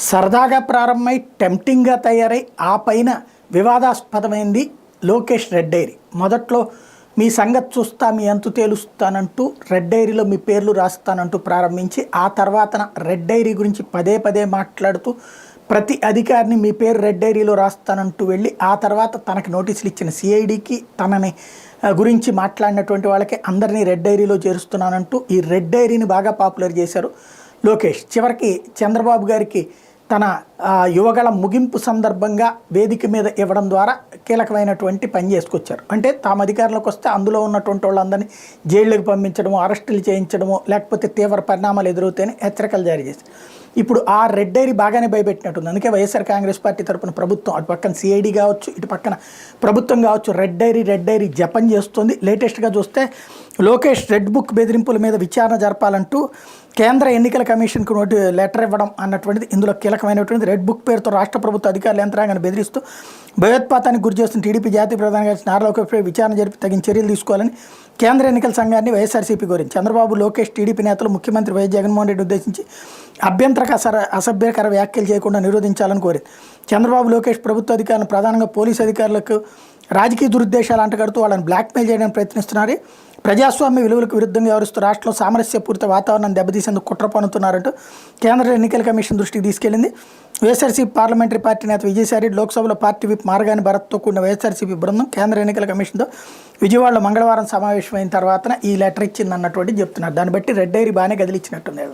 సరదాగా ప్రారంభమై టెంప్టింగ్గా తయారై ఆ పైన వివాదాస్పదమైంది లోకేష్ రెడ్ డైరీ. మొదట్లో మీ సంగతి చూస్తా, మీ అంతు తేలుస్తానంటూ రెడ్ డైరీలో మీ పేర్లు రాస్తానంటూ ప్రారంభించి ఆ తర్వాత రెడ్ డైరీ గురించి పదే పదే మాట్లాడుతూ ప్రతి అధికారిని మీ పేరు రెడ్ డైరీలో రాస్తానంటూ వెళ్ళి ఆ తర్వాత తనకి నోటీసులు ఇచ్చిన సిఐడికి తనని గురించి మాట్లాడినటువంటి వాళ్ళకి అందరినీ రెడ్ డైరీలో చేరుస్తున్నానంటూ ఈ రెడ్ డైరీని బాగా పాపులర్ చేశారు లోకేష్. చివరికి చంద్రబాబు గారికి తన యువగళ ముగింపు సందర్భంగా వేదిక మీద ఇవ్వడం ద్వారా కీలకమైనటువంటి పని చేసుకొచ్చారు. అంటే తాము అధికారంలోకి వస్తే అందులో ఉన్నటువంటి వాళ్ళందరినీ జైళ్ళకి పంపించడము, అరెస్టులు చేయించడము, లేకపోతే తీవ్ర పరిణామాలు ఎదురవుతాయని హెచ్చరికలు జారీ చేశారు. ఇప్పుడు ఆ రెడ్ డైరీ బాగానే భయపెట్టినట్టుంది. అందుకే వైఎస్ఆర్ కాంగ్రెస్ పార్టీ తరపున ప్రభుత్వం అటు పక్కన సిఐడి కావచ్చు, ఇటు పక్కన ప్రభుత్వం కావచ్చు రెడ్ డైరీ జపం చేస్తుంది. లేటెస్ట్గా చూస్తే లోకేష్ రెడ్ బుక్ బెదిరింపుల మీద విచారణ జరపాలంటూ కేంద్ర ఎన్నికల కమిషన్కు లెటర్ ఇవ్వడం అన్నటువంటిది ఇందులో కీలకమైనటువంటి. రెడ్ బుక్ పేరుతో రాష్ట్ర ప్రభుత్వ అధికారుల యంత్రాంగాన్ని బెదిరిస్తూ భయోత్పాతానికి గురి చేస్తున్న టీడీపీ జాతీయ ప్రధాన కార్యదర్శి నారా లోకేష్పై విచారణ జరిపి తగిన చర్యలు తీసుకోవాలని కేంద్ర ఎన్నికల సంఘాన్ని వైఎస్ఆర్సీపీ కోరింది. చంద్రబాబు, లోకేష్, టీడీపీ నేతలు ముఖ్యమంత్రి వైఎస్ జగన్మోహన్ రెడ్డి ఉద్దేశించి అసభ్యకర వ్యాఖ్యలు చేయకుండా నిరోధించాలని కోరింది. చంద్రబాబు, లోకేష్ ప్రభుత్వ అధికారులను ప్రధానంగా పోలీసు అధికారులకు రాజకీయ దురుద్దేశాలు అంటగడుతూ వాళ్ళని బ్లాక్మెయిల్ చేయడానికి ప్రయత్నిస్తున్నారు. ప్రజాస్వామ్య విలువలకు విరుద్ధంగా వ్యవహరిస్తూ రాష్ట్రంలో సామరస్యపూరిత వాతావరణాన్ని దెబ్బతీసేందుకు కుట్ర పన్నుతున్నారంటూ కేంద్ర ఎన్నికల కమిషన్ దృష్టికి తీసుకెళ్లింది. వైఎస్ఆర్సీపీ పార్లమెంటరీ పార్టీ నేత విజయసాయిరెడ్డి, లోక్సభలో పార్టీ విప్ మార్గాని భరత్తో కూడిన వైఎస్ఆర్సీపీ బృందం కేంద్ర ఎన్నికల కమిషన్తో విజయవాడలో మంగళవారం సమావేశమైన తర్వాత ఈ లెటర్ ఇచ్చిందన్నటువంటి చెప్తున్నారు. దాన్ని బట్టి రెడ్ డైరీ బాగానే కదిలిచ్చినట్టుంది.